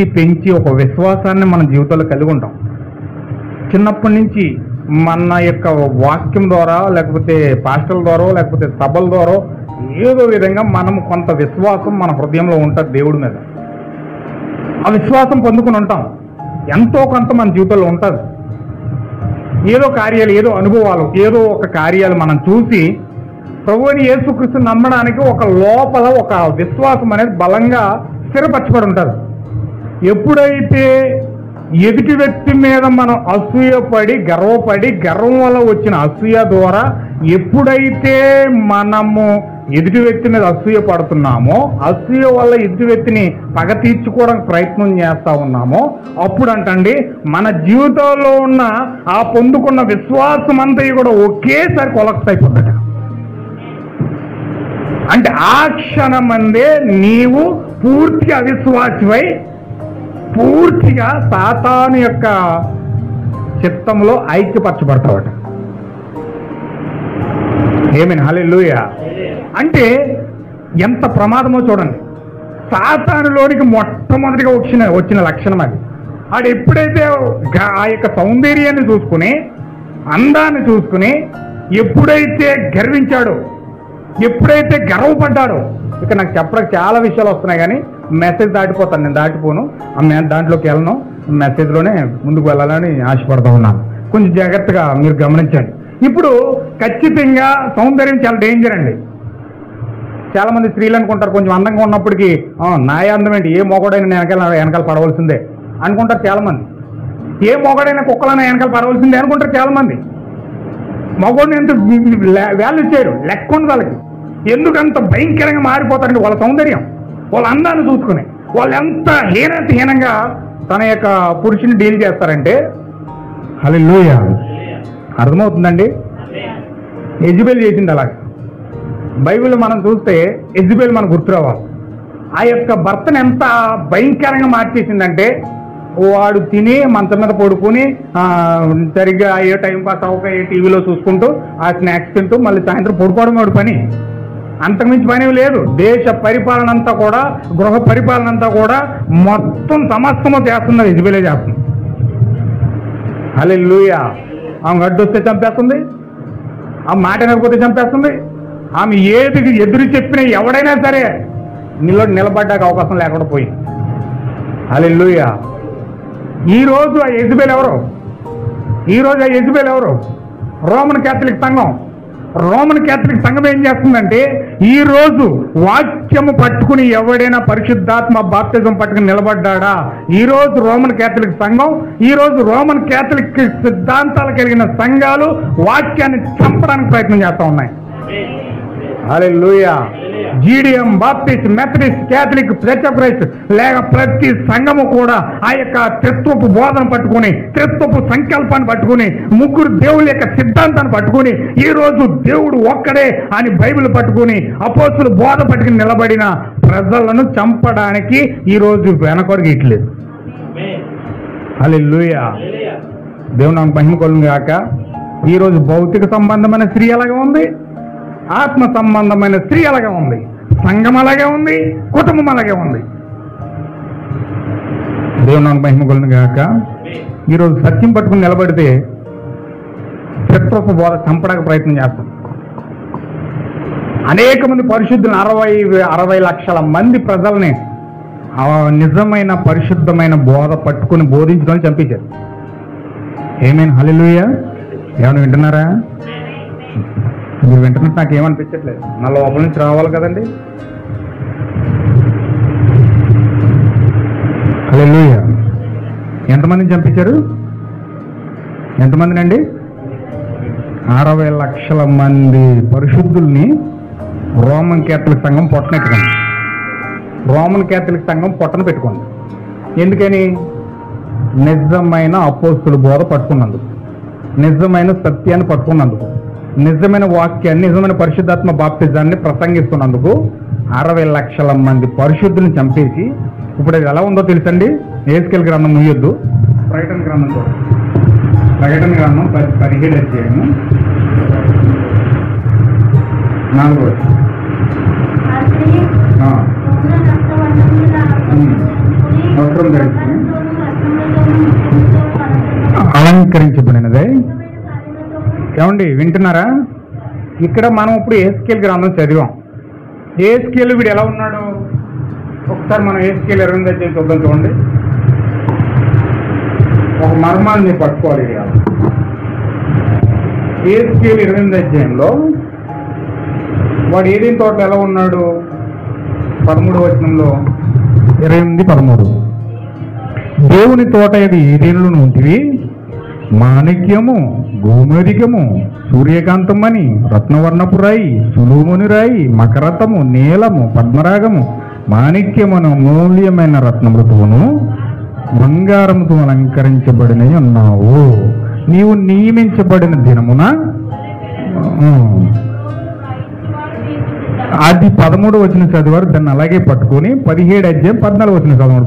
ఇచ్చి పెంచి ఒక విశ్వాసాన్ని మన జీవితంలో కలిగి ఉంటాం. చిన్నప్పటి నుంచి మన యొక్క వాక్యం ద్వారా, లేకపోతే పాస్టర్ల ద్వారా, లేకపోతే సభల ద్వారా ఏదో విధంగా మనం కొంత విశ్వాసం మన హృదయంలో ఉంటుంది దేవుడి మీద. ఆ విశ్వాసం పొందుకుని ఉంటాం. ఎంతో కొంత మన జీవితంలో ఉంటుంది. ఏదో కార్యాలు, ఏదో అనుభవాలు, ఏదో ఒక కార్యాలు మనం చూసి ప్రభువుని యేసుక్రీస్తుని నమ్మడానికి ఒక లోపల ఒక విశ్వాసం అనేది బలంగా స్థిరపరచబడి ఉంటుంది. ఎప్పుడైతే ఎదుటి వ్యక్తి మీద మనం అసూయపడి గర్వపడి, గర్వం వల్ల వచ్చిన అసూయ ద్వారా ఎప్పుడైతే మనము ఎదుటి వ్యక్తి మీద అసూయ పడుతున్నామో, అసూయ వల్ల ఎదుటి వ్యక్తిని పగ తీర్చుకోవడానికి ప్రయత్నం చేస్తూ ఉన్నామో, అప్పుడు అంటండి మన జీవితంలో ఉన్న ఆ పొందుకున్న విశ్వాసం అంతా కూడా ఒకేసారి కొలాప్స్ అయిపోతుంది. అంటే ఆ క్షణమందే నీవు పూర్తిగా అవిశ్వాసివై పూర్తిగా సాతాను యొక్క చిత్తంలో ఐక్యపరచబడతావట. ఆమేన్, హల్లెలూయా. అంటే ఎంత ప్రమాదమో చూడండి. సాతానులోనికి మొట్టమొదటిగా వచ్చిన లక్షణం అది. ఆడు ఎప్పుడైతే ఆ యొక్క సౌందర్యాన్ని చూసుకుని, అందాన్ని చూసుకుని ఎప్పుడైతే గర్వించాడో, ఎప్పుడైతే గర్వపడ్డాడో, ఇక నాకు చెప్పడానికి చాలా విషయాలు వస్తున్నాయి కానీ మెసేజ్ దాటిపోతాను. నేను దాటిపోను, దాంట్లోకి వెళ్ళను. మెసేజ్లోనే ముందుకు వెళ్ళాలని ఆశపడతా ఉన్నాను. కొంచెం జాగ్రత్తగా మీరు గమనించండి. ఇప్పుడు ఖచ్చితంగా సౌందర్యం చాలా డేంజర్ అండి. చాలా మంది స్త్రీలు అనుకుంటారు కొంచెం అందంగా ఉన్నప్పటికీ నా అందం ఏంటి, ఏ మొగడైనా వెనకాల పడవలసిందే అనుకుంటారు చాలా మంది. ఏ మొగడైనా కుక్కలైనా వెనకాల పడవలసిందే అనుకుంటారు చాలా మంది. మగోడిని ఎంత వాల్యూ చేయరు, లెక్క ఉంది వాళ్ళకి. ఎందుకంత భయంకరంగా మారిపోతారండి వాళ్ళ సౌందర్యం, వాళ్ళ అందాన్ని చూసుకుని. వాళ్ళు ఎంత హీనంగా తన యొక్క పురుషుని డీల్ చేస్తారంటే, హల్లెలూయా, అర్థమవుతుందండి. యెజబెల్ చేసింది అలాగే. బైబిల్ మనం చూస్తే యెజబెల్ మనకు గుర్తు రావాలి. ఆ యొక్క భర్తను ఎంత భయంకరంగా మార్చేసిందంటే, వాడు తిని మంచం మీద పడుకుని సరిగ్గా ఏ టైం పాస్ అవ్వక ఏ టీవీలో చూసుకుంటూ ఆ స్నాక్స్ తింటూ మళ్ళీ సాయంత్రం పడుకోవడం వాడు పని. అంతకుమించి పని లేదు. దేశ పరిపాలన అంతా కూడా, గృహ పరిపాలన అంతా కూడా మొత్తం సమస్తము చేస్తున్నది యెజబెలే చేస్తుంది. హల్లెలూయా. ఆమె గడ్డు వస్తే చంపేస్తుంది, ఆ మాట వినకపోతే చంపేస్తుంది. ఆమె ఏది ఎదురు చెప్పినా ఎవడైనా సరే నిలబడ్డానికి అవకాశం లేకుండా పోయింది. హల్లెలూయా. ఈరోజు ఆ యెజబెల్ ఎవరు? ఈరోజు ఆ యెజబెల్ ఎవరు? రోమన్ క్యాథలిక్ సంఘం. రోమన్ క్యాథలిక్ సంఘం ఏం చేస్తుందంటే, ఈ రోజు వాక్యము పట్టుకుని ఎవడైనా పరిశుద్ధాత్మ బాప్తిజం పట్టుకుని నిలబడ్డా, ఈ రోజు రోమన్ క్యాథలిక్ సంఘం, ఈ రోజు రోమన్ క్యాథలిక్ సిద్ధాంతాలు కలిగిన సంఘాలు వాక్యాన్ని చంపడానికి ప్రయత్నం చేస్తూ ఉన్నాయి. Hallelujah. GDM, Baptist, Methodist, Catholic, church of Christ లేక ప్రతి సంఘము కూడా ఆ యొక్క త్రిత్వపు బోధన పట్టుకుని, త్రిత్వపు సంకల్పాన్ని పట్టుకుని, ముగ్గురు దేవుళ్ళ యొక్క సిద్ధాంతాన్ని పట్టుకుని, ఈ రోజు దేవుడు ఒక్కడే అని బైబిల్ పట్టుకుని అపోస్తుల బోధ పట్టుకుని నిలబడిన ప్రజలను చంపడానికి ఈ రోజు వెనకడుగు ఇట్లేదు. హల్లెలూయా. దేవుని మహిమ కలుగును గాక. ఈరోజు భౌతిక సంబంధమైన స్త్రీ అలాగే ఉంది, ఆత్మ సంబంధమైన స్త్రీ అలాగే ఉంది, సంఘం అలాగే ఉంది, కుటుంబం అలాగే ఉంది. దేవుని మహిమ కలుగును గాక. ఈరోజు సత్యం పట్టుకుని నిలబడితే శత్రుత్వ బోధ చంపడానికి ప్రయత్నం చేస్తాం. అనేక మంది పరిశుద్ధులను 60 లక్షల మంది ప్రజల్ని నిజమైన పరిశుద్ధమైన బోధ పట్టుకుని బోధించడం చంపించారు. ఆమేన్, హల్లెలూయా. ఏమైనా వింటున్నారా? మీరు వింటున్నట్టు నాకు ఏమనిపించట్లేదు. నా లోపల నుంచి రావాలి కదండి. హల్లెలూయా. ఎంతమందిని చంపించారు? ఎంతమందిని అండి? 60 లక్షల మంది పరిశుద్ధుల్ని రోమన్ క్యాథలిక్ సంఘం పొట్టనెట్టుకుంది. రోమన్ క్యాథలిక్ సంఘం పొట్టన పెట్టుకుంది. ఎందుకని? నిజమైన అపోస్తుల బోధ పట్టుకున్నందుకు, నిజమైన సత్యాన్ని పట్టుకున్నందుకు, నిజమైన వాక్యాన్ని, నిజమైన పరిశుద్ధాత్మ బాప్తిజాన్ని ప్రసంగిస్తున్నందుకు 60 లక్షల మంది పరిశుద్ధుని చంపేసి, ఇప్పుడు అది ఎలా ఉందో తెలుసండి. యేసుకేలు గ్రంథం ముయ్యొద్దు, ప్రకటన గ్రంథం చూడండి. ప్రకటన గ్రంథం 17 అధ్యాయము 4వ. వస్త్రం వస్త్రములు ధరించుకుని అలంకరించబడినదే. ఏమండి వింటున్నారా? ఇక్కడ మనం ఇప్పుడు ఎహెజ్కేలు గ్రంథం చదివాం. ఎహెజ్కేలు వీడు ఎలా ఉన్నాడు? ఒకసారి మనం ఎహెజ్కేలు 28 అధ్యాయం చూద్దాం. చూడండి, ఒక మర్మాన్ని పట్టుకోవాలి. ఎహెజ్కేలు 28 అధ్యాయంలో వాడు ఏదేని తోట ఎలా ఉన్నాడు? 13వ వచనంలో 28:13 దేవుని తోట ఇది ఏదేనులను ఉంటివి, మాణిక్యము, గోమేధికము, సూర్యకాంతమని, రత్నవర్ణపు రాయి, సులోముని రాయి, మకరతము, నీలము, పద్మరాగము, మాణిక్యమును మూల్యమైన రత్నములతోనూ బంగారముతో అలంకరించబడినవి ఉన్నావు. నీవు నియమించబడిన దినమున అది 13వ వచనం చదివారు. దాన్ని అలాగే పట్టుకొని 17 అధ్యాయం 14వ వచనం చదవడు.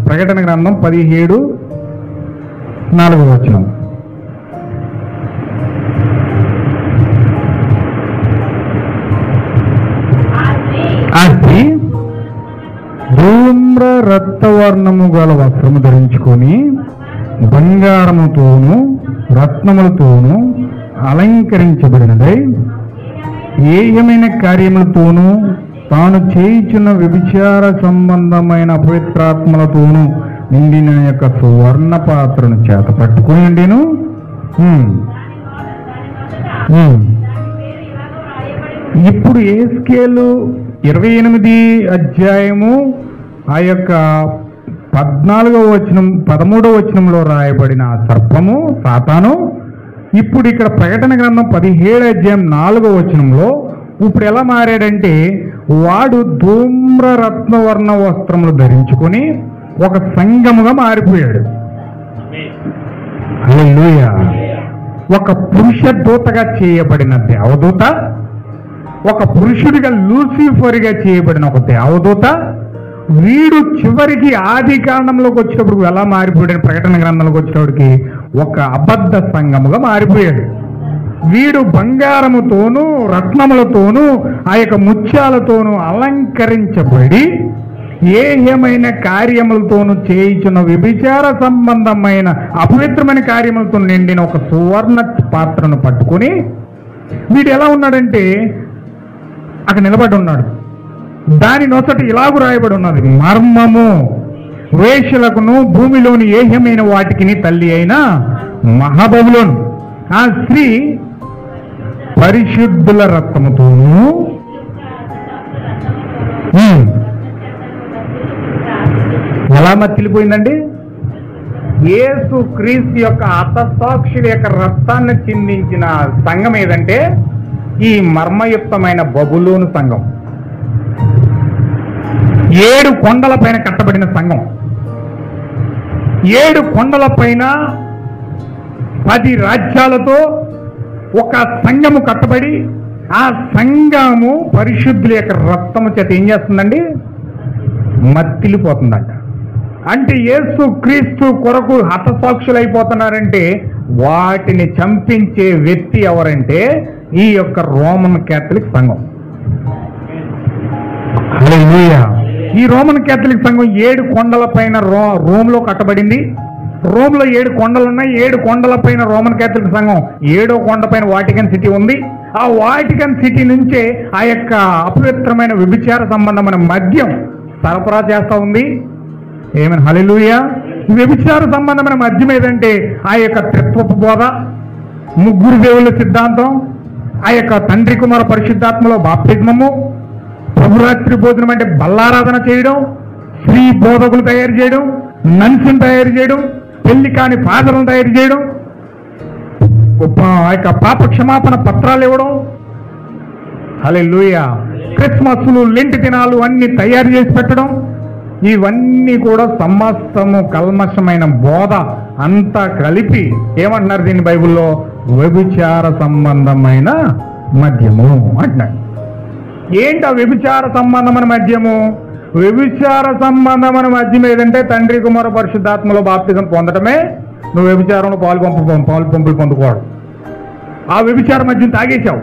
ప్రకటన గ్రంథం 17:4వ వచనం. అది ధూమ్ర రక్తవర్ణము గల వస్త్రము ధరించుకొని బంగారముతోనూ రత్నములతోనూ అలంకరించబడినదై ఏయమైన కార్యములతోనూ తాను చేయుచున్న వ్యభిచార సంబంధమైన అపవిత్రాత్మలతోనూ నిండిన యొక్క సువర్ణ పాత్రను చేత పట్టుకుని ఉండేను. ఇప్పుడు ఎహెజ్కేలు 28 అధ్యాయము ఆ యొక్క 14వ వచనం 13వ వచనంలో రాయబడిన సర్పము సాతాను ఇప్పుడు ఇక్కడ ప్రకటన గ్రంథం 17 అధ్యాయం 4వ వచనంలో ఇప్పుడు ఎలా మారాడంటే వాడు ధూమ్ర రత్నవర్ణ వస్త్రములు ధరించుకొని ఒక సంఘముగా మారిపోయాడు. హల్లెలూయా. ఒక పురుష దూతగా చేయబడిన దేవదూత, ఒక పురుషుడిగా లూసిఫర్గా చేయబడిన ఒక దేవదూత, వీడు చివరికి ఆది కాండంలోకి వచ్చేటప్పుడు ఎలా మారిపోయాడు? ప్రకటన గ్రంథంలోకి వచ్చేటప్పటికి ఒక అబద్ధ సంఘముగా మారిపోయాడు. వీడు బంగారముతోనూ రత్నములతోనూ ఆ యొక్క ముత్యాలతోనూ అలంకరించబడి ఏహమైన కార్యములతోనూ చేయించిన వ్యభిచార సంబంధమైన అపవిత్రమైన కార్యములతో నిండిన ఒక సువర్ణ పాత్రను పట్టుకొని వీడు ఎలా ఉన్నాడంటే అక్కడ నిలబడి ఉన్నాడు. దాని నొసట ఇలాగు రాయబడి ఉన్నది, మర్మము, వేశ్యలకును భూమిలోని ఏహ్యమైన వాటికి తల్లి అయిన మహాబబులోను ఆ స్త్రీ పరిశుద్ధుల రక్తముతోనూ ఎలా మత్తిలిపోయిందండి? యేసు క్రీస్తు యొక్క హతసాక్షుల యొక్క రక్తాన్ని చిందించిన సంఘం ఏదంటే ఈ మర్మయుక్తమైన బబులోను సంఘం. 7 కొండల పైన కట్టబడిన సంఘం. 7 కొండల పైన 10 రాజ్యాలతో ఒక సంఘము కట్టబడి ఆ సంఘము పరిశుద్ధుల యొక్క రక్తము చేత ఏం చేస్తుందండి? మత్తిలిపోతుందంట. అంటే యేసు క్రీస్తు కొరకు హతసాక్షులైపోతున్నారంటే వాటిని చంపించే వ్యక్తి ఎవరంటే ఈ యొక్క రోమన్ క్యాథలిక్ సంఘం. హల్లెలూయా. ఈ రోమన్ క్యాథలిక్ సంఘం 7 కొండల పైన రోమ్లో కట్టబడింది. రోమ్లో 7 కొండలు ఉన్నాయి. 7 కొండల పైన రోమన్ క్యాథలిక్ సంఘం 7వ కొండ పైన వాటికన్ సిటీ ఉంది. ఆ వాటికన్ సిటీ నుంచే ఆ యొక్క అపవిత్రమైన వ్యభిచార సంబంధమైన మద్యం సరఫరా చేస్తూ ఉంది. ఏమైనా హల్లెలూయా. వ్యభిచార సంబంధమైన మద్యం ఏదంటే ఆ యొక్క త్రిత్వపు బోధ, ముగ్గురు దేవుళ్ళ సిద్ధాంతం, ఆ యొక్క తండ్రి కుమార పరిశుద్ధాత్మలో బాప్తిజమము, ప్రభురాత్రి భోజనం అంటే బల్లారాధన చేయడం, స్త్రీ బోధకులు తయారు చేయడం, నన్సును తయారు చేయడం, పెళ్లి కాని ఫాదర్లను తయారు చేయడం, ఆ యొక్క పాప క్షమాపణ పత్రాలు ఇవ్వడం. హల్లెలూయా. క్రిస్మస్లు, లెంటి దినాలు అన్ని తయారు చేసి పెట్టడం, ఇవన్నీ కూడా సమస్తము కల్మషమైన బోధ అంతా కలిపి ఏమంటున్నారు దీన్ని బైబిల్లో? వ్యభిచార సంబంధమైన మద్యము అంటున్నారు. ఏంటి ఆ వ్యభిచార సంబంధమైన మద్యము? వ్యభిచార సంబంధమైన మద్యం ఏదంటే తండ్రి కుమార పరిశుద్ధాత్మలో బాప్తిజం పొందడమే. నువ్వు వ్యభిచారంలో పాలు పంపులు పొందుకోవడం. ఆ వ్యభిచార మద్యం తాగేశావు,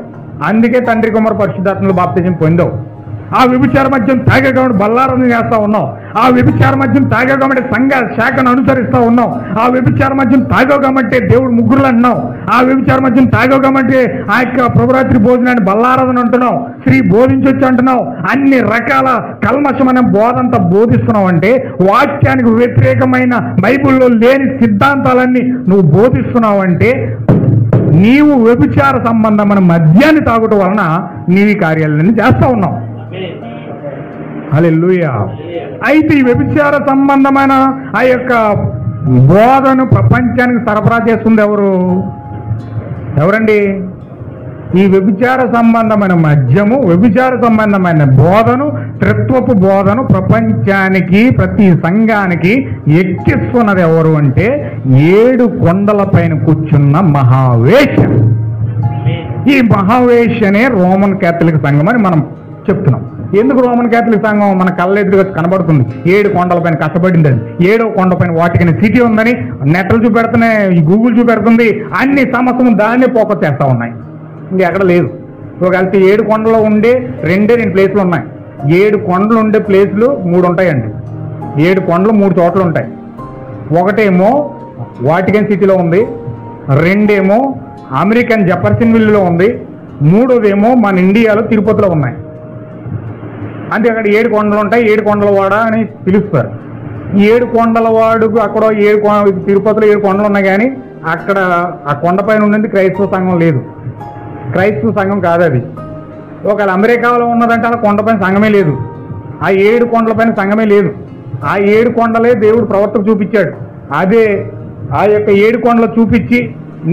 అందుకే తండ్రి కుమార పరిశుద్ధాత్మలో బాప్తిజం పొందావు. ఆ వ్యభిచార మద్యం తాగే కాబట్టి బల్లారాధన చేస్తూ ఉన్నావు. ఆ వ్యభిచార మద్యం తాగే కాబట్టి సంఘ శాఖను అనుసరిస్తూ ఉన్నావు. ఆ వ్యభిచార మద్యం తాగో కాబట్టి దేవుడు ముగ్గురులు అంటున్నావు. ఆ వ్యభిచార మద్యం తాగో కాబట్టి ఆ యొక్క ప్రభురాత్రి భోజనాన్ని బల్లారాధన అంటున్నావు, స్త్రీ బోధించొచ్చు అంటున్నావు. అన్ని రకాల కల్మషమైన బోధంతా బోధిస్తున్నావు. అంటే వాక్యానికి వ్యతిరేకమైన బైబిల్లో లేని సిద్ధాంతాలన్నీ నువ్వు బోధిస్తున్నావు. అంటే నీవు వ్యభిచార సంబంధమైన మద్యాన్ని తాగటం వలన నీవి కార్యాలన్నీ చేస్తా ఉన్నావు. హల్లెలూయా. అయితే ఈ వ్యభిచార సంబంధమైన ఆ యొక్క బోధను ప్రపంచానికి సరఫరా చేస్తుంది ఎవరండి? ఈ వ్యభిచార సంబంధమైన మద్యము, వ్యభిచార సంబంధమైన బోధను, త్రిత్వపు బోధను ప్రపంచానికి, ప్రతి సంఘానికి ఎక్కిస్తున్నది ఎవరు అంటే 7 కొండల పైన కూర్చున్న మహావేష. ఈ మహావేషనే రోమన్ క్యాథలిక్ సంఘం అని మనం చెప్తున్నాం. ఎందుకు రోమన్ క్యాథలిక్ సంఘం మన కళ్ళెదురుగా కనబడుతుంది? 7 కొండల పైన కష్టపడింది. అది 7వ కొండ పైన వాటికని సిటీ ఉందని నెట్లు చూపెడుతున్నాయి, ఈ గూగుల్ చూపెడుతుంది. అన్ని సమస్యలు దాన్నే ఫోకస్ చేస్తూ ఉన్నాయి. ఇంకెక్కడ లేదు. ఒకవేళ 7 కొండలో ఉండే 2 ప్లేసులు ఉన్నాయి. 7 కొండలు ఉండే ప్లేసులు 3 ఉంటాయండి. 7 కొండలు 3 చోట్ల ఉంటాయి. ఒకటేమో వాటికన్ సిటీలో ఉంది, 2 అమెరికన్ జెఫర్సన్ విల్లులో ఉంది, 3 మన ఇండియాలో తిరుపతిలో ఉన్నాయి. అంటే అక్కడ 7 కొండలు ఉంటాయి. 7 కొండల వాడ అని పిలుస్తారు. 7 కొండల వాడుకు అక్కడ తిరుపతిలో 7 కొండలు ఉన్నాయి. కానీ అక్కడ ఆ కొండపైన ఉన్నది క్రైస్తవ సంఘం లేదు. క్రైస్తవ సంఘం కాదు అది. ఒకవేళ అమెరికాలో ఉన్నదంటే అలా కొండపైన సంఘమే లేదు. ఆ 7 కొండలపైన సంఘమే లేదు. ఆ 7 కొండలే దేవుడు ప్రవర్తకు చూపించాడు. అదే ఆ యొక్క 7 కొండలు చూపించి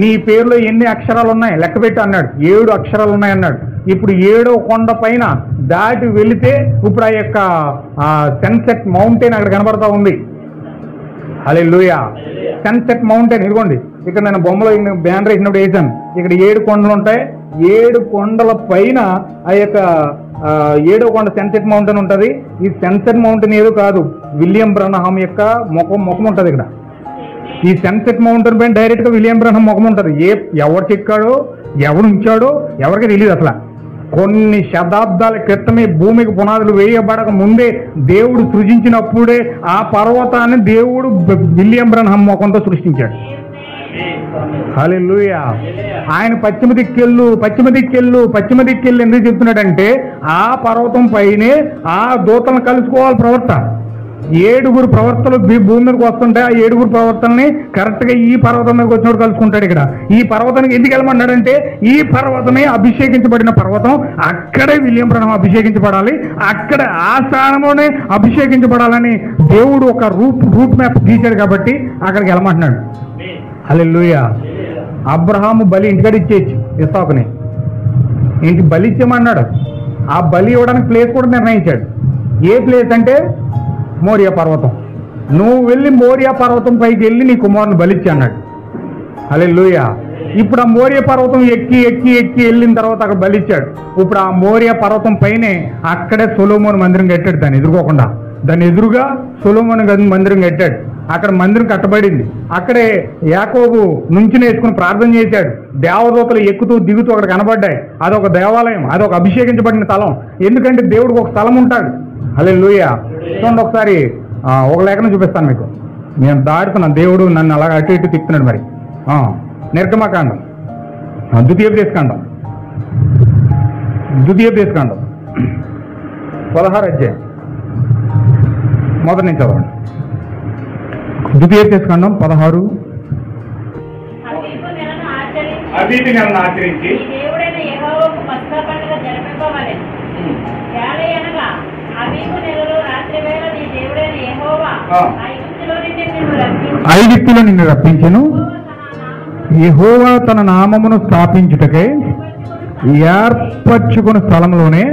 నీ పేరులో ఎన్ని అక్షరాలు ఉన్నాయి లెక్క పెట్టి అన్నాడు. 7 అక్షరాలు ఉన్నాయి అన్నాడు. ఇప్పుడు 7వ కొండ పైన దాటి వెళితే ఇప్పుడు ఆ యొక్క సన్సెట్ మౌంటైన్ అక్కడ కనబడతా ఉంది. హల్లెలూయా. సన్సెట్ మౌంటైన్ ఇదిగోండి. ఇక్కడ నేను బొమ్మలో బ్యానర్ వేసినప్పుడు వేసాను. ఇక్కడ 7 కొండలు ఉంటాయి. 7 కొండల పైన ఆ యొక్క 7వ కొండ సన్సెట్ మౌంటైన్ ఉంటుంది. ఈ సన్సెట్ మౌంటైన్ ఏదో కాదు, విలియం బ్రహ్మ్ యొక్క ముఖం ఉంటుంది. ఇక్కడ ఈ సన్సెట్ మౌంటైన్ పైన డైరెక్ట్గా విలియం బ్రహ్మ్ ముఖం ఉంటుంది. ఎవరు చెక్కాడో ఎవరు ఉంచాడో ఎవరికి తెలియదు. అసలు కొన్ని శతాబ్దాల క్రితమే భూమికి పునాదులు వేయబడక ముందే దేవుడు సృజించినప్పుడే ఆ పర్వతాన్ని దేవుడు విలియం బ్రహ్మ్ ముఖంతో సృష్టించాడు. హల్లెలూయా. ఆయన పశ్చిమ దిక్కెళ్ళు ఎందుకు చెప్తున్నాడంటే ఆ పర్వతం పైనే ఆ దూతలను కలుసుకోవాలి ప్రవర్త. 7 ప్రవర్తలు భూమి మీదకి వస్తుంటే ఆ 7 ప్రవర్తనని కరెక్ట్గా ఈ పర్వతం మీదకి వచ్చినప్పుడు కలుసుకుంటాడు. ఇక్కడ ఈ పర్వతానికి ఎందుకు వెళ్ళమన్నాడంటే ఈ పర్వతమే అభిషేకించబడిన పర్వతం. అక్కడే విలియం బ్రహ్మ్ అభిషేకించబడాలి, అక్కడ ఆ స్థానంలోనే అభిషేకించబడాలని దేవుడు ఒక రూట్ మ్యాప్ గీశాడు. కాబట్టి అక్కడికి వెళ్ళమంటున్నాడు. హల్లెలూయా. అబ్రహాము బలి ఇంటికాడ ఇచ్చేయచ్చు, ఇస్సాకుని ఇంటికి బలి ఇచ్చేయమన్నాడు. ఆ బలి ఇవ్వడానికి ప్లేస్ కూడా నిర్ణయించాడు. ఏ ప్లేస్ అంటే మోరియా పర్వతం. నువ్వు వెళ్ళి మోరియా పర్వతం పైకి వెళ్ళి నీ కుమారుని బలిచ్చి అన్నాడు. హల్లెలూయా. ఇప్పుడు ఆ మోరియా పర్వతం ఎక్కి వెళ్ళిన తర్వాత అక్కడ బలిచ్చాడు. ఇప్పుడు ఆ మోరియా పర్వతం పైనే అక్కడే సొలొమోను మందిరం కట్టాడు. దాని ఎదురుగా సొలొమోను మందిరం కట్టాడు. అక్కడ మందిరం కట్టబడింది. అక్కడే యాకోబు నుంచి నేర్చుకుని ప్రార్థన చేశాడు. దేవదూతలు ఎక్కుతూ దిగుతూ అక్కడ కనబడ్డాయి. అదొక దేవాలయం, అదొక అభిషేకించబడిన స్థలం. ఎందుకంటే దేవుడికి ఒక స్థలం ఉంటాడు. హల్లెలూయా. చూడండి ఒకసారి ఒక లేఖనం చూపిస్తాను మీకు. నేను దాడుతున్నాను, దేవుడు నన్ను అలాగ అటు ఇటు తిప్పుతున్నాడు. మరి నిర్గమకాండం, ద్వితీయోపదేశకాండం 16 అధ్యాయం మొదటి నుంచి చదవండి. ద్వితీయోపదేశకాండం 16. అబీబు నెలను ఆచరించి ఐగుప్తులో నిన్ను రప్పించెను. యెహోవా తన నామమును స్థాపించుటకై ఏర్పరచుకున్న స్థలంలోనే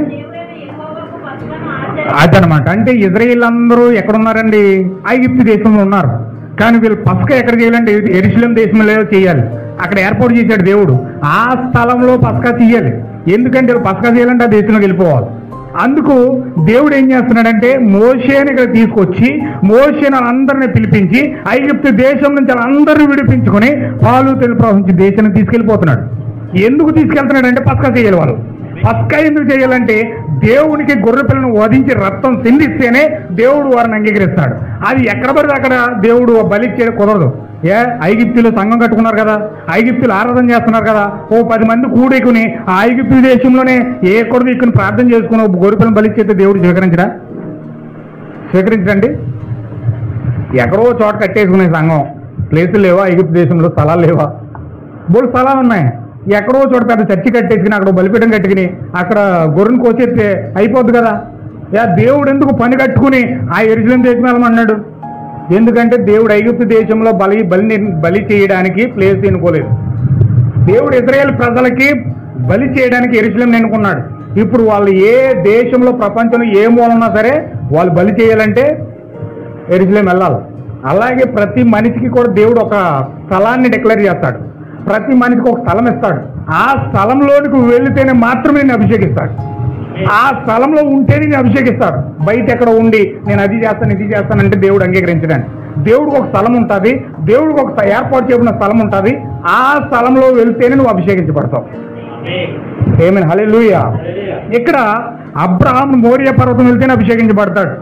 అదనమాట. అంటే ఇజ్రాయేల్ అందరూ ఎక్కడున్నారండి? ఐగుప్తు దేశంలో ఉన్నారు. కానీ వీళ్ళు పస్కా ఎక్కడ చేయాలంటే యెరూషలేము దేశంలో చేయాలి. అక్కడ ఏర్పాటు చేశాడు దేవుడు. ఆ స్థలంలో పస్కా చేయాలి. ఎందుకంటే పస్కా చేయాలంటే ఆ దేశంలోకి వెళ్ళిపోవాలి. అందుకు దేవుడు ఏం చేస్తున్నాడంటే మోషేని ఇక్కడ తీసుకొచ్చి మోషేని అందరిని పిలిపించి ఐగుప్తు దేశం నుంచి అందరిని విడిపించుకొని పాలు తెలు ప్రవహించి దేశాన్ని తీసుకెళ్ళిపోతున్నాడు. ఎందుకు తీసుకెళ్తున్నాడంటే పస్కా చేయాలి వాళ్ళు. పస్కా ఎందుకు చేయాలంటే దేవునికి గొర్రె పిల్లను వధించి రక్తం సిందిస్తేనే దేవుడు వారిని అంగీకరిస్తాడు. అది ఎక్కడ పడితే అక్కడ దేవుడు బలి చేయడం కుదరదు. ఐగుప్తులు సంఘం కట్టుకున్నారు కదా, ఐగుప్తులు ఆరాధన చేస్తున్నారు కదా, ఓ 10 మంది కూడేకుని ఆ ఐగుప్తు దేశంలోనే ఏ కొడుకు ఇక్కడ ప్రార్థన చేసుకుని గొర్రె పిల్లని బలి చేస్తే దేవుడు స్వీకరించండి. ఎక్కడో చోట కట్టేసుకునే సంఘం, ప్లేసులు లేవా? ఐగుప్తు దేశంలో స్థలాలు లేవా? బోల్డ్ స్థలాలు ఉన్నాయి. ఎక్కడో చోట పెద్ద చర్చి కట్టేసుకుని అక్కడ బలిపీఠం కట్టుకుని అక్కడ గొర్రెను కోసేస్తే అయిపోద్ది కదా. దేవుడు ఎందుకు పని కట్టుకుని ఆ యెరూషలేము దేశం వెళ్ళమన్నాడు? ఎందుకంటే దేవుడు ఐగుప్తు దేశంలో బలి చేయడానికి ప్లేస్ ఎన్నుకోలేదు. దేవుడు ఇశ్రాయేలు ప్రజలకి బలి చేయడానికి యెరూషలేమును ఎన్నుకున్నాడు. ఇప్పుడు వాళ్ళు ఏ దేశంలో ప్రపంచంలో ఏ మూలన్నా సరే వాళ్ళు బలి చేయాలంటే యెరూషలేము వెళ్ళాలి. అలాగే ప్రతి మనిషికి కూడా దేవుడు ఒక స్థలాన్ని డిక్లేర్ చేస్తాడు. ప్రతి మనిషికి ఒక స్థలం ఇస్తాడు. ఆ స్థలంలోనికి వెళితేనే మాత్రమే నేను అభిషేకిస్తాడు. ఆ స్థలంలో ఉంటేనే నేను అభిషేకిస్తాడు. బయట ఎక్కడ ఉండి నేను అది చేస్తాను ఇది చేస్తానంటే దేవుడు అంగీకరించడానికి. దేవుడికి ఒక స్థలం ఉంటుంది, దేవుడికి ఒక ఏర్పాటు చేయబడిన స్థలం ఉంటుంది. ఆ స్థలంలో వెళ్తేనే నువ్వు అభిషేకించబడతావు. ఆమేన్, హల్లెలూయా. ఇక్కడ అబ్రహాం మోరియా పర్వతం వెళ్తేనే అభిషేకించబడతాడు.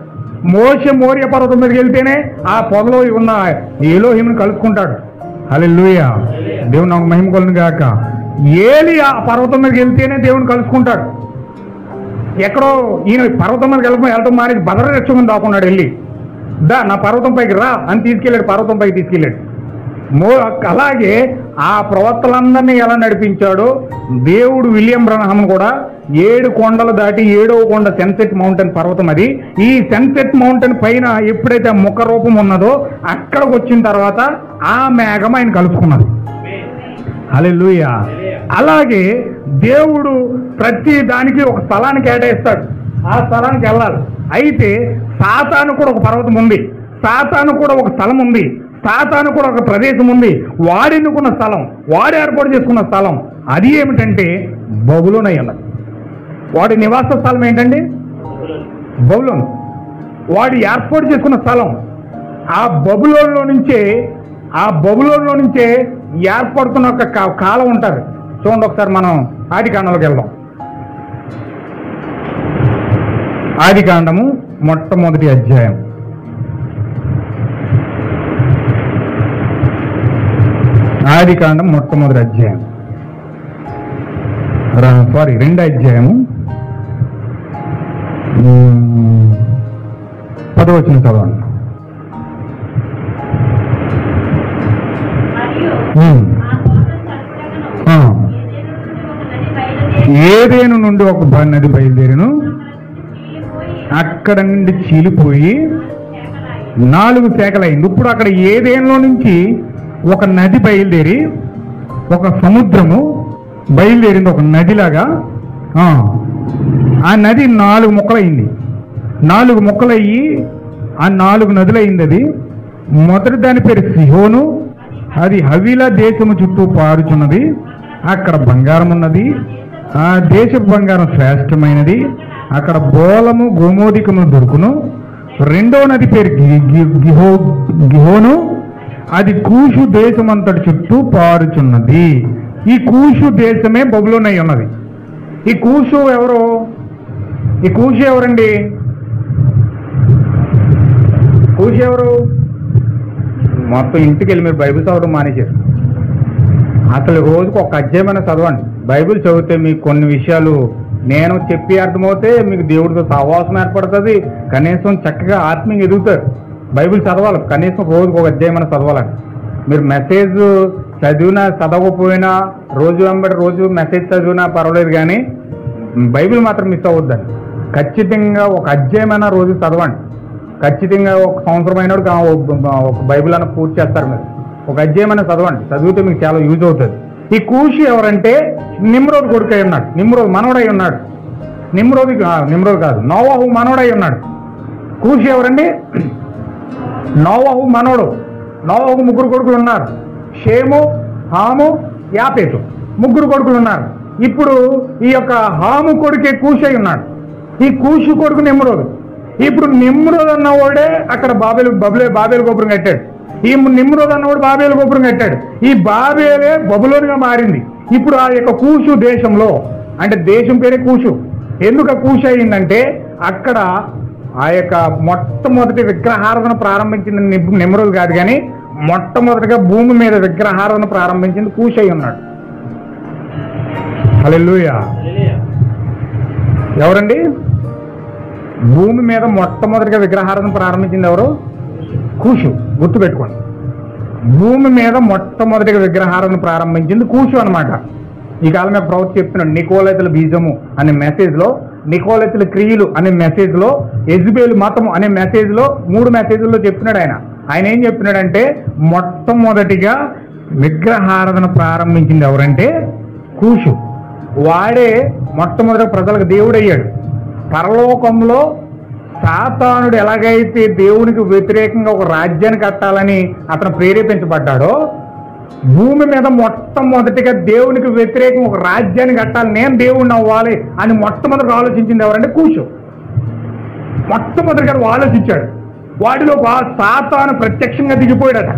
మోషే మోరియా పర్వతం మీదకి వెళ్తేనే ఆ పొదలో ఉన్న ఎలోహిముని కలుసుకుంటాడు. హల్లెలూయా, దేవుని నాకు మహిమ కలుగును గాక. ఏలి ఆ పర్వతం మీదకి వెళ్తేనే దేవుని కలుసుకుంటాడు. ఎక్కడో ఈయన పర్వతం మీదకి వెళ్ళటం మానేసి బదర రెచ్చుకుని దాక్కున్నాడు. వెళ్ళి నా పర్వతం పైకి రా అని తీసుకెళ్ళాడు. పర్వతం పైకి తీసుకెళ్ళాడు. అలాగే ఆ ప్రవక్తలందరినీ ఎలా నడిపించాడో దేవుడు విలియం బ్రహ్మను కూడా 7 కొండలు దాటి 7వ కొండ సన్సెట్ మౌంటైన్ పర్వతం. అది ఈ సన్సెట్ మౌంటైన్ పైన ఎప్పుడైతే ముఖ రూపం ఉన్నదో అక్కడికి వచ్చిన తర్వాత ఆ మేఘం ఆయన కలుసుకున్నది. హల్లెలూయా. అలాగే దేవుడు ప్రతి దానికి ఒక స్థలాన్ని కేటాయిస్తాడు. ఆ స్థలానికి వెళ్ళాలి. అయితే సాతాను కూడా ఒక పర్వతం ఉంది, సాతాను కూడా ఒక స్థలం ఉంది, సాతాను కూడా ఒక ప్రదేశం ఉంది. వాడెన్నుకున్న స్థలం, వాడు ఏర్పాటు చేసుకున్న స్థలం అది ఏమిటంటే బబులోను అయి ఉన్నది. వాడి నివాస స్థలం ఏంటండి? బబులోను. వాడు ఏర్పాటు చేసుకున్న స్థలం. ఆ బబులోనులో నుంచే ఏర్పడుతున్న ఒక కాలం ఉంటుంది. చూడండి ఒకసారి మనం ఆదికాండంలోకి వెళ్దాం. ఆదికాండము మొట్టమొదటి అధ్యాయం. ఆదికాండం మొట్టమొదటి అధ్యాయం, రెండో అధ్యాయము 10వ వచనం చదవండి. ఏదేను నుండి ఒక నది బయలుదేరిను, అక్కడ నుండి చీలిపోయి 4 శాఖలైంది. ఇప్పుడు అక్కడ ఏదేనులో నుంచి ఒక నది బయలుదేరి ఒక సముద్రము బయలుదేరింది, ఒక నదిలాగా. ఆ నది 4 ముక్కలైంది. 4 ముక్కలయ్యి ఆ 4 నదులైంది. అది మొదటి దాని పేరు సిహోను. అది హవీలా దేశము చుట్టూ పారుచున్నది. అక్కడ బంగారం ఉన్నది. ఆ దేశపు బంగారం శ్రేష్టమైనది. అక్కడ బోలము గోమోదికము దొరుకును. రెండో నది పేరు గిహోను. అది కూషు దేశమంతటి చుట్టూ పారుచున్నది. ఈ కూషు దేశమే బబులోను అయి ఉన్నది. ఈ కూషు ఎవరు? ఈ కూషు ఎవరండి? కూషు ఎవరు? మొత్తం ఇంటికి వెళ్ళి మీరు బైబిల్ చదవడం మానేశారు. అసలు రోజుకు ఒక అధ్యాయమైన చదవండి. బైబిల్ చదివితే మీకు కొన్ని విషయాలు నేను చెప్పి అర్థమవుతే మీకు దేవుడితో సహవాసం ఏర్పడుతుంది. కనీసం చక్కగా ఆత్మీయంగా ఎదుగుతారు. బైబిల్ చదవాలి. కనీసం రోజుకు ఒక అధ్యాయమైన చదవాలని. మీరు మెసేజ్ చదివినా చదవకపోయినా రోజు వెంబడి రోజు మెసేజ్ చదివినా పర్వాలేదు, కానీ బైబిల్ మాత్రం మిస్ అవ్వద్దండి. ఖచ్చితంగా ఒక అధ్యాయమైన రోజు చదవండి. ఖచ్చితంగా ఒక సంవత్సరం అయినాడు ఒక బైబిల్ అన్న పూర్తి చేస్తారు. మీరు ఒక అధ్యాయమైన చదవండి. చదివితే మీకు చాలా యూజ్ అవుతుంది. ఈ కూషి ఎవరంటే నిమ్రోద్ కొడుకు అయి ఉన్నాడు. నిమ్రోద్ మనవడై ఉన్నాడు. నిమ్రోద్ కాదు, నోవాహు మనవడై ఉన్నాడు. కూషి ఎవరండి? నోవాహు మనవడు. నోవాహు 3 కొడుకులు ఉన్నారు. షేము, హాము, యాపేతు. 3 కొడుకులు ఉన్నారు. ఇప్పుడు ఈ యొక్క హాము కొడుకే కూషి అయి ఉన్నాడు. ఈ కూషి కొడుకు నిమ్రోద్. ఇప్పుడు నిమ్రోద్ అన్నవాడే అక్కడ బాబేలు గోపురం కట్టాడు. ఈ నిమ్రోద్ అన్నవాడు బాబేలు గోపురం కట్టాడు. ఈ బాబేలే బబులోనుగా మారింది. ఇప్పుడు ఆ యొక్క కూషు దేశంలో అంటే దేశం పేరే కూషు. ఎందుకు కూషు అయిందంటే అక్కడ ఆ యొక్క మొట్టమొదటి విగ్రహారాధన ప్రారంభించింది నిమ్రోదు కాదు, కానీ మొట్టమొదటిగా భూమి మీద విగ్రహారాధన ప్రారంభించింది కూషు అయి ఉన్నాడు. హల్లెలూయా. ఎవరండి? భూమి మీద మొట్టమొదటిగా విగ్రహారాధన ప్రారంభించింది ఎవరు? కూషు. గుర్తుపెట్టుకోండి, భూమి మీద మొట్టమొదటిగా విగ్రహారాధన ప్రారంభించింది కూషు అనమాట. ఈ కాలం మీద ప్రవక్త చెప్తున్నాడు, నికోలైతుల బీజము అనే మెసేజ్లో, నికోలైతుల క్రియలు అనే మెసేజ్లో, యెజబెలు మతము అనే మెసేజ్లో, 3 మెసేజ్ల్లో చెప్తున్నాడు ఆయన. ఆయన ఏం చెప్తున్నాడంటే మొట్టమొదటిగా విగ్రహారాధన ప్రారంభించింది ఎవరంటే కూషు. వాడే మొట్టమొదటి ప్రజలకు దేవుడు అయ్యాడు. పరలోకంలో సాతానుడు ఎలాగైతే దేవునికి వ్యతిరేకంగా ఒక రాజ్యాన్ని కట్టాలని అతను ప్రేరేపించబడ్డాడో, భూమి మీద మొట్టమొదటిగా దేవునికి వ్యతిరేకంగా ఒక రాజ్యాన్ని కట్టాలి, నేను దేవుడిని అవ్వాలి అని మొట్టమొదటి ఆలోచించింది ఎవరంటే కూషు. మొట్టమొదటిగా ఆలోచించాడు. వాడిలో సాతాను ప్రత్యక్షంగా దిగిపోయాడట.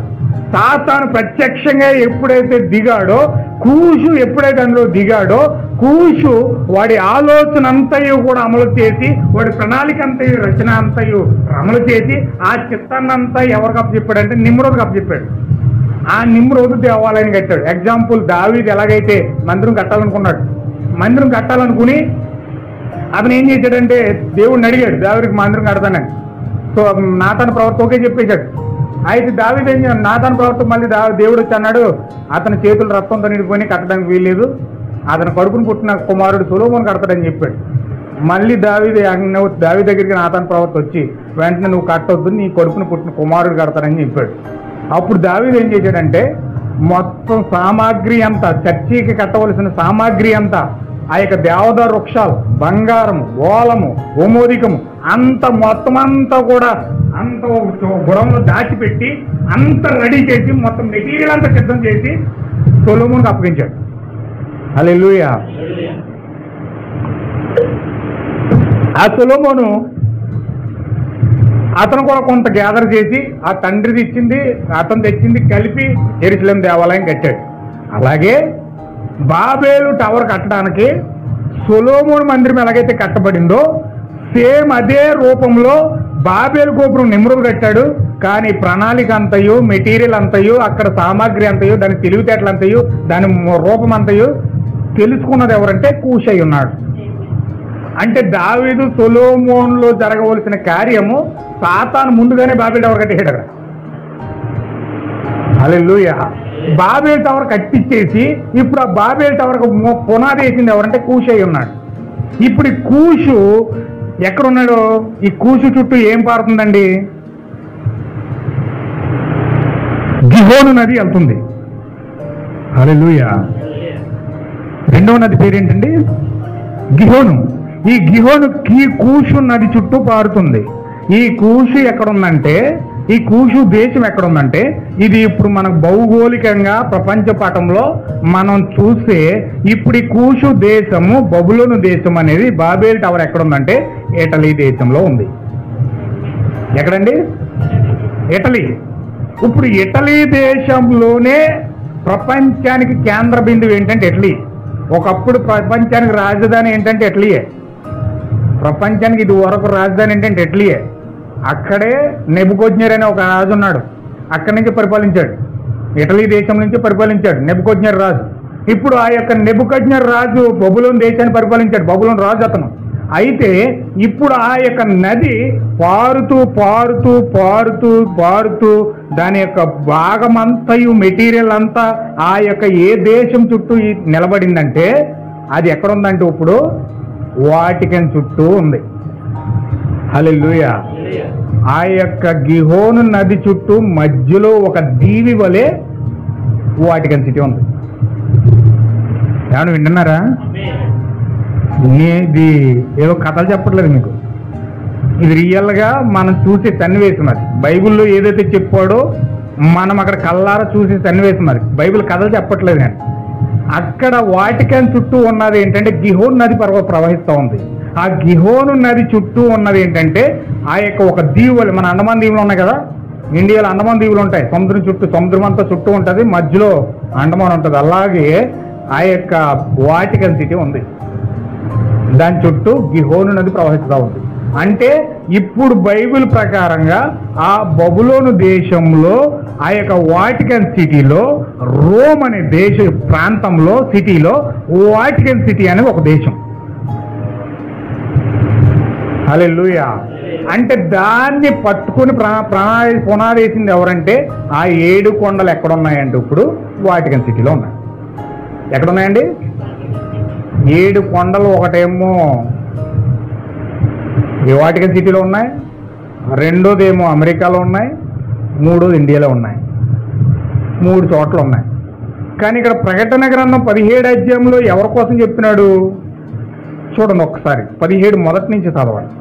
సాతాను ప్రత్యక్షంగా ఎప్పుడైతే దిగాడో, కూషు ఎప్పుడైతే అందులో దిగాడో, కూషు వాడి ఆలోచన అంతయు కూడా అమలు చేసి, వాడి ప్రణాళిక అంతయు, రచన అంతయు అమలు చేసి, ఆ చిత్తాన్నంతా ఎవరికి అప్పచెప్పాడంటే నిమ్రోదుకి అప్పచెప్పాడు. ఆ నిమ్రోదు దేవాలయాన్ని కట్టాడు. ఎగ్జాంపుల్, దావీదు ఎలాగైతే మందిరం కట్టాలనుకున్నాడు, మందిరం కట్టాలనుకుని అతను ఏం చేశాడంటే దేవుడిని అడిగాడు, దావీదుకి మందిరం కడతానని. సో నాతాను ప్రవర్త ఓకే చెప్పేశాడు. అయితే దావీదు ఏం చేయాలి, నాతాను ప్రవర్త మళ్ళీ దేవుడు వచ్చి అన్నాడు, అతని చేతులు రక్తంతో నిండిపోయి కట్టడానికి వీల్లేదు, అతని కడుపును పుట్టిన కుమారుడు సొలొమోను కడతాడని చెప్పాడు. మళ్ళీ దావీదు దగ్గరికి నాతాను ప్రవర్త వచ్చి, వెంటనే నువ్వు కట్టొద్దు, నీ కడుపును పుట్టిన కుమారుడు కడతాడని చెప్పాడు. అప్పుడు దావీదు ఏం చేశాడంటే మొత్తం సామాగ్రి అంతా, చర్చికి కట్టవలసిన సామాగ్రి అంతా, ఆ యొక్క దేవదారు వృక్షాలు, బంగారము, ఓలము, ఓమోదికము అంత మొత్తం అంతా కూడా అంత గుడంలో దాచిపెట్టి అంత రెడీ చేసి మొత్తం మెటీరియల్ అంతా సిద్ధం చేసి సొలొమోనుకు అప్పగించాడు. హల్లెలూయా. ఆ సొలొమోను అతను కూడా కొంత గ్యాదర్ చేసి ఆ తండ్రిది ఇచ్చింది, అతను తెచ్చింది కలిపి యెరూషలేము దేవాలయం కట్టాడు. అలాగే బాబేలు టవర్ కట్టడానికి సొలొమోను మందిరం ఎలాగైతే కట్టబడిందో, సేమ్ అదే రూపంలో బాబేలు గోపురం నిమ్రోదు కట్టాడు. కానీ ప్రణాళిక అంతయు, మెటీరియల్ అంతయు, అక్కడ సామాగ్రి అంతయు, దాని తెలివితేటలు అంతయు, దాని రూపం అంతయు తెలుసుకున్నది ఎవరంటే కూషు అయి ఉన్నాడు. అంటే దావీదు సొలొమోనులో జరగవలసిన కార్యము సాతాను ముందుగానే బాబేలు టవర్ కట్టేశాడు అక్కడ. హల్లెలూయా. బాబేలు టవర్ కట్టించేసి ఇప్పుడు ఆ బాబేలు టవర్ పునాది వేసింది ఎవరంటే కూషు అయి ఉన్నాడు. ఇప్పుడు ఈ కూషు ఎక్కడున్నాడు? ఈ కూషు చుట్టూ ఏం పారుతుందండి? గిహోను నది వెళ్తుంది. హల్లెలూయా. రెండవ నది పేరేంటండి? గిహోను. ఈ గిహోను కూషు నది చుట్టూ పారుతుంది. ఈ కూషు ఎక్కడుందంటే, ఈ కూషు దేశం ఎక్కడుందంటే, ఇది ఇప్పుడు మనకు భౌగోళికంగా ప్రపంచ పటంలో మనం చూస్తే ఇప్పుడు ఈ కూషు దేశము, బబులోను దేశం అనేది బాబేల్ టవర్ ఎక్కడుందంటే ఇటలీ దేశంలో ఉంది. ఎక్కడండి? ఇటలీ. ఇప్పుడు ఇటలీ దేశంలోనే ప్రపంచానికి కేంద్ర బిందువు ఏంటంటే ఇటలీ. ఒకప్పుడు ప్రపంచానికి రాజధాని ఏంటంటే ఇటలీయే. ప్రపంచానికి ఇది వరకు రాజధాని ఏంటంటే ఇటలీయే. అక్కడే నెబుకద్నెజర్ అనే ఒక రాజు ఉన్నాడు, అక్కడి నుంచి పరిపాలించాడు. ఇటలీ దేశం నుంచి పరిపాలించాడు నెబుకద్నెజర్ రాజు. ఇప్పుడు ఆ యొక్క నెబుకద్నెజర్ రాజు బబులోను దేశాన్ని పరిపాలించాడు, బబులోను రాజు అతను. అయితే ఇప్పుడు ఆ యొక్క నది పారుతూ పారుతూ పారుతూ పారుతూ దాని యొక్క భాగమంతయు, మెటీరియల్ అంతా ఆ యొక్క ఏ దేశం చుట్టూ నిలబడిందంటే అది ఎక్కడుందంటే ఇప్పుడు వాటికన్ చుట్టూ ఉంది. హల్లెలూయా. ఆ యొక్క గిహోను నది చుట్టూ మధ్యలో ఒక దీవి వలె వాటికన్ సిటీ ఉంది. ఏమన్నా వింటున్నారా? ఇది ఏదో కథలు చెప్పట్లేదు మీకు, ఇది రియల్గా మనం చూసే సన్నివేశం. అది బైబిల్లో ఏదైతే చెప్పాడో మనం అక్కడ కళ్ళారా చూసే సన్నివేశం. అది బైబిల్ కథలు చెప్పట్లేదు. నేను అక్కడ వాటికన్ చుట్టూ ఉన్నది ఏంటంటే గిహోను నది ప్రవహిస్తూ ఉంది. ఆ గిహోను నది చుట్టూ ఉన్నది ఏంటంటే ఆ యొక్క ఒక దీవులు, మన అండమాన్ దీవులు ఉన్నాయి కదా, ఇండియాలో అండమాన్ దీవులు ఉంటాయి. సముద్రం చుట్టూ, సముద్రం అంతా చుట్టూ ఉంటుంది, మధ్యలో అండమాన్ ఉంటుంది. అలాగే ఆ యొక్క వాటికన్ సిటీ ఉంది. దాని చుట్టూ గిహోను నది ప్రవహిస్తూ ఉంది. అంటే ఇప్పుడు బైబిల్ ప్రకారంగా ఆ బబులోను దేశంలో ఆ యొక్క వాటికన్ సిటీలో రోమ్ అనే దేశ ప్రాంతంలో సిటీలో వాటికన్ సిటీ అనేది ఒక దేశం. హల్లెలూయా. అంటే దాన్ని పట్టుకుని పునాది వేసింది ఎవరంటే ఆ 7 కొండలు ఎక్కడున్నాయంటే ఇప్పుడు వాటికన్ సిటీలో ఉన్నాయి. ఎక్కడున్నాయండి? 7 కొండలు. ఒకటేమో వాటికన్ సిటీలో ఉన్నాయి, రెండోదేమో అమెరికాలో ఉన్నాయి, మూడోది ఇండియాలో ఉన్నాయి. 3 చోట్ల ఉన్నాయి. కానీ ఇక్కడ ప్రకటన గ్రంథం 17 అధ్యాయంలో ఎవరి కోసం చెప్తున్నాడు చూడండి ఒక్కసారి. 17 మొదటి నుంచి చదవండి.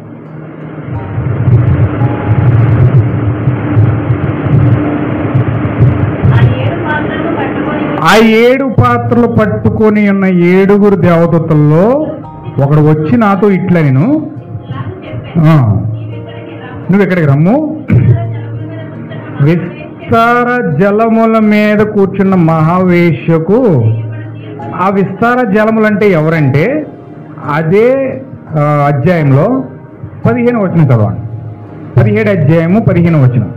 ఆ 7 పాత్రలు పట్టుకొని ఉన్న 7 దేవదూతల్లో ఒకడు వచ్చి నాతో ఇట్లా, నేను నువ్వు ఎక్కడికి రమ్ము, విస్తార జలముల మీద కూర్చున్న మహావేశ్యకు. ఆ విస్తార జలములు అంటే ఎవరంటే అదే అధ్యాయంలో 15 వచనం చదవండి. 17 అధ్యాయము 15 వచనం.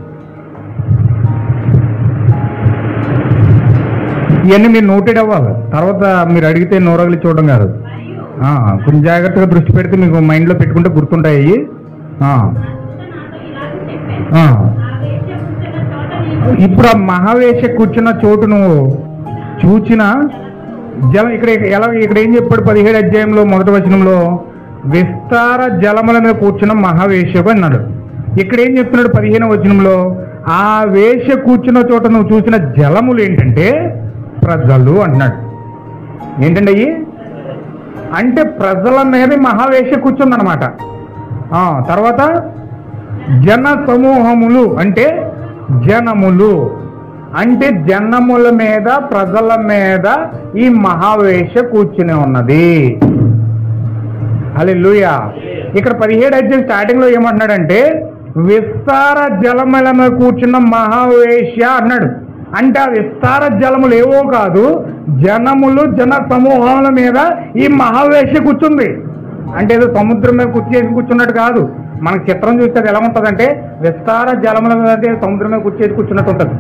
ఇవన్నీ మీరు నోటెడ్ అవ్వాలి. తర్వాత మీరు అడిగితే నోరగలి చూడడం కాదు. కొంచెం జాగ్రత్తగా దృష్టి పెడితే మీకు మైండ్లో పెట్టుకుంటే గుర్తుంటాయి. ఇప్పుడు ఆ మహావేశ కూర్చున్న చోటు నువ్వు చూచిన జలం ఇక్కడ ఏం చెప్పాడు 17 అధ్యాయంలో మొదటి వచనంలో? విస్తార జలముల మీద కూర్చున్న మహావేశకు అన్నాడు. ఇక్కడ ఏం చెప్తున్నాడు 15వ వచనంలో? ఆ వేష కూర్చున్న చోట నువ్వు చూసిన జలములు ఏంటంటే ప్రజలు అంటున్నాడు. ఏంటండి అయ్యి? అంటే ప్రజల మీద మహావేశ కూర్చుందనమాట. తర్వాత జన సమూహములు అంటే జనములు, అంటే జనముల మీద ప్రజల మీద ఈ మహావేశ కూర్చుని ఉన్నది. హల్లెలూయా. ఇక్కడ 17 అధ్యాయం స్టార్టింగ్ లో ఏమంటున్నాడంటే విస్తార జలముల మీద కూర్చున్న మహావేశ అన్నాడు. అంటే ఆ విస్తార జలములు ఏవో కాదు, జనములు జన సమూహాల మీద ఈ మహావేశ కూర్చుంది. అంటే ఏదో సముద్రం మీద కూర్చున్నట్టు కాదు. మనకు చిత్రం చూస్తే అది ఎలా ఉంటుందంటే విస్తార జలముల మీద అంటే సముద్రం మీద కూర్చున్నట్టు ఉంటుంది.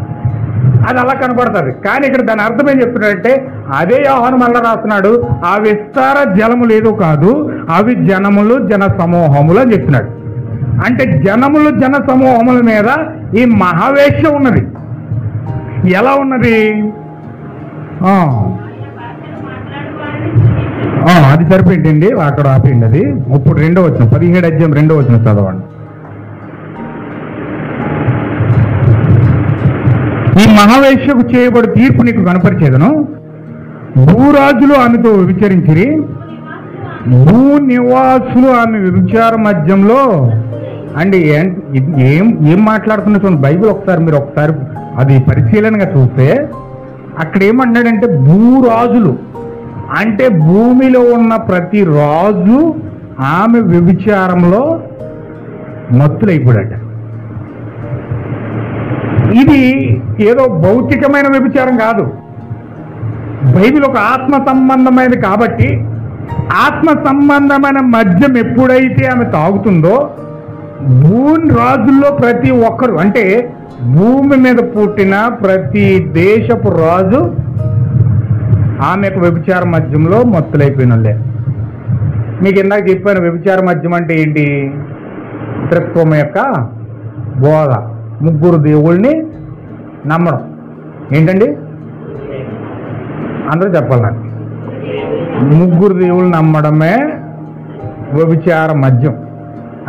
అది అలా కనపడుతుంది. కానీ ఇక్కడ దాని అర్థం ఏం చెప్తున్నాడంటే అదే యోహాను మళ్ళా రాస్తున్నాడు, ఆ విస్తార జలములు ఏదో కాదు, అవి జనములు జన సమూహములు అని చెప్తున్నాడు. అంటే జనములు జన సమూహముల మీద ఈ మహావేశ ఉన్నది. ఎలా ఉన్నది? అది సరిపోయిందండి, అక్కడ ఆపేయండి. అది ఇప్పుడు 2వ వచనం, 17 అధ్యాయం 2వ వచనం చదవండి. ఈ మహావేశ్యకు చేయబడి తీర్పు నీకు కనపరిచేదను. భూరాజులు ఆమెతో విచారించిరి, భూ నివాసులు ఆమె వ్యభిచార మధ్యంలో. అండి ఏం మాట్లాడుతున్నా చూడండి. బైబిల్ మీరు ఒకసారి అది పరిశీలనగా చూస్తే అక్కడ ఏమంటున్నాడంటే భూరాజులు అంటే భూమిలో ఉన్న ప్రతి రాజు ఆమె వ్యభిచారంలో మత్తులైపోయాడట. ఇది ఏదో భౌతికమైన వ్యభిచారం కాదు. బైబిల్ ఒక ఆత్మ సంబంధమైనది కాబట్టి ఆత్మ సంబంధమైన మద్యం ఎప్పుడైతే ఆమె తాగుతుందో భూమి రాజుల్లో ప్రతి ఒక్కరు, అంటే భూమి మీద పుట్టిన ప్రతి దేశపు రాజు ఆమె యొక్క వ్యభిచార మద్యంలో మత్తులైపోయినలే. మీకు ఇందాక చెప్పాను వ్యభిచార మద్యం అంటే ఏంటి? త్రిత్వం యొక్క బోధ, 3 దేవుళ్ళని నమ్మడం. ఏంటండి అందరూ చెప్పాలి నాకు. 3 దేవుళ్ళు నమ్మడమే వ్యభిచార మద్యం.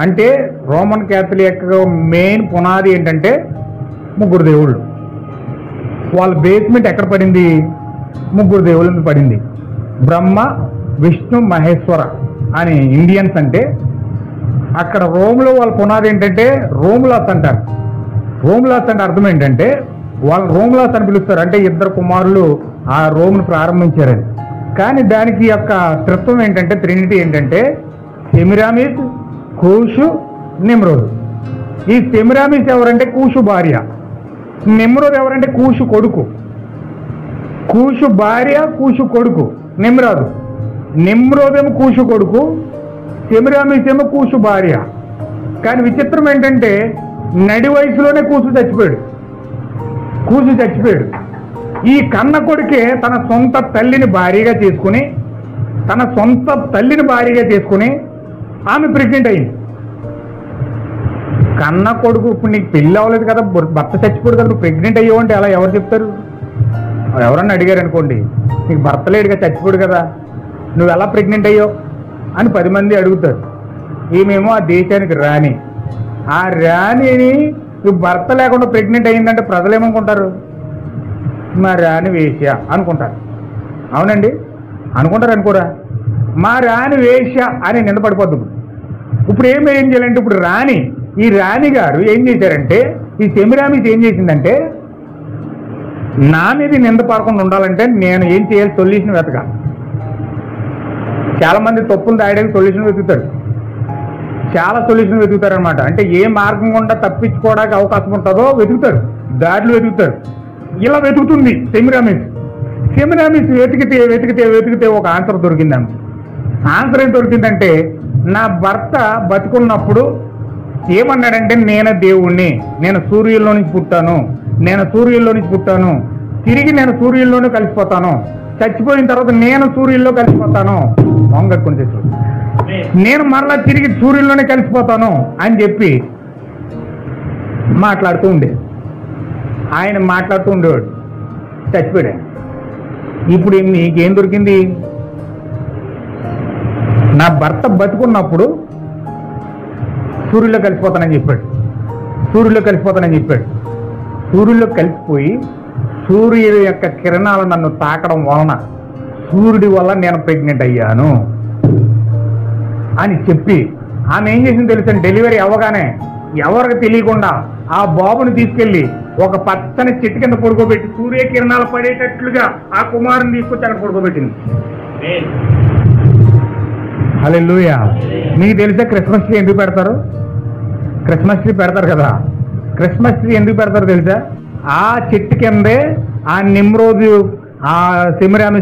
అంటే రోమన్ క్యాథలిక్ మెయిన్ పునాది ఏంటంటే 3 దేవుళ్ళు. వాళ్ళ బేస్మెంట్ ఎక్కడ పడింది? 3 దేవుళ్ళ మీద పడింది. బ్రహ్మ విష్ణు మహేశ్వర అని ఇండియన్స్ అంటే, అక్కడ రోమ్లో వాళ్ళ పునాది ఏంటంటే రోములాస్ అంటారు. రోములాస్ అంటే అర్థం ఏంటంటే వాళ్ళు రోములాస్ అని పిలుస్తారు. అంటే 2 కుమారులు ఆ రోమ్ను ప్రారంభించారని. కానీ దానికి యొక్క త్రిత్వం ఏంటంటే ట్రినిటీ ఏంటంటే సెమిరామిస్, కూషు, నిమ్రోదు. ఈ సెమిరామిస్ ఎవరంటే కూషు భార్య, నిమ్రోదు ఎవరంటే కూషు కొడుకు. కూషు భార్య కూషు కొడుకు నిమ్రాదు. నిమ్రోదేమో కూషు కొడుకు, సెమిరామిస్ ఏమో కూషు భార్య. కానీ విచిత్రం ఏంటంటే నడి వయసులోనే కూసు చచ్చిపోయాడు. ఈ కన్న కొడుకే తన సొంత తల్లిని భార్యగా చేసుకుని ఆమె ప్రెగ్నెంట్ అయింది. కన్న కొడుకు ఇప్పుడు నీకు పెళ్ళి అవ్వలేదు కదా, భర్త చచ్చిపోడు కదా, నువ్వు ప్రెగ్నెంట్ అయ్యావు అంటే అలా ఎవరు చెప్తారు? ఎవరన్నా అడిగారు అనుకోండి, నీకు భర్త లేడుగా, చచ్చిపోడు కదా, నువ్వు ఎలా ప్రెగ్నెంట్ అయ్యావు అని 10 మంది అడుగుతారు. ఈమెమో ఆ దేశానికి రాణి. ఆ రాణిని నువ్వు భర్త లేకుండా ప్రెగ్నెంట్ అయ్యిందంటే ప్రజలు ఏమనుకుంటారు? మా రాణి వేశ్య అనుకుంటారు. అవునండి, అనుకోరా? మా రాణి వేశ్య అని నిందపడిపోద్దు. ఇప్పుడు ఏం చేయాలంటే, ఇప్పుడు ఈ రాణి గారు ఏం చేశారంటే, ఈ సెమిరామిస్ ఏం చేసిందంటే, నా మీద నింద పడకుండా ఉండాలంటే నేను ఏం చేయాలి? సొల్యూషన్ వెతకాలి. చాలా మంది తప్పులు దాయడానికి సొల్యూషన్ వెతుకుతారు. చాలా సొల్యూషన్ వెతుకుతారనమాట. అంటే ఏ మార్గం గుండా తప్పించుకోవడానికి అవకాశం ఉంటుందో వెతుకుతారు, దాడులు వెతుకుతారు. ఇలా వెతుకుతుంది సెమిరామిస్. వెతికితే ఒక ఆన్సర్ దొరికింది. ఆన్సర్ ఏం దొరికిందంటే, నా భర్త బతుకున్నప్పుడు ఏమన్నాడంటే, నేను దేవుణ్ణి, నేను సూర్యుల్లో నుంచి పుట్టాను, తిరిగి నేను సూర్యుల్లోనే కలిసిపోతాను, చచ్చిపోయిన తర్వాత నేను సూర్యుల్లో కలిసిపోతాను, నేను మరలా తిరిగి సూర్యుల్లోనే కలిసిపోతాను అని చెప్పి మాట్లాడుతూ ఉండేవాడు. చచ్చిపోయాడు. ఇప్పుడు నీకేం దొరికింది? నా భర్త బతుకున్నప్పుడు సూర్యుల్లో కలిసిపోతానని చెప్పాడు. సూర్యుల్లో కలిసిపోయి సూర్యుడి యొక్క కిరణాలు నన్ను తాకడం వలన, సూర్యుడి వల్ల నేను ప్రెగ్నెంట్ అయ్యాను అని చెప్పి ఆమె ఏం చేసింది తెలుసా? డెలివరీ అవ్వగానే ఎవరికి తెలియకుండా ఆ బాబుని తీసుకెళ్లి ఒక పచ్చని చెట్టు కింద పడుకోబెట్టి సూర్యకిరణాలు పడేటట్లుగా ఆ కుమారుని తీసుకొచ్చి అక్కడ పడుకోబెట్టింది. హల్లెలూయా. మీకు తెలుసా క్రిస్మస్ ట్రీ ఎందుకు పెడతారు? క్రిస్మస్ ట్రీ పెడతారు కదా. క్రిస్మస్ ట్రీ ఎందుకు పెడతారు తెలుసా? ఆ చెట్టు కిందే ఆ నిమ్రోదు, ఆ సెమిరామిస్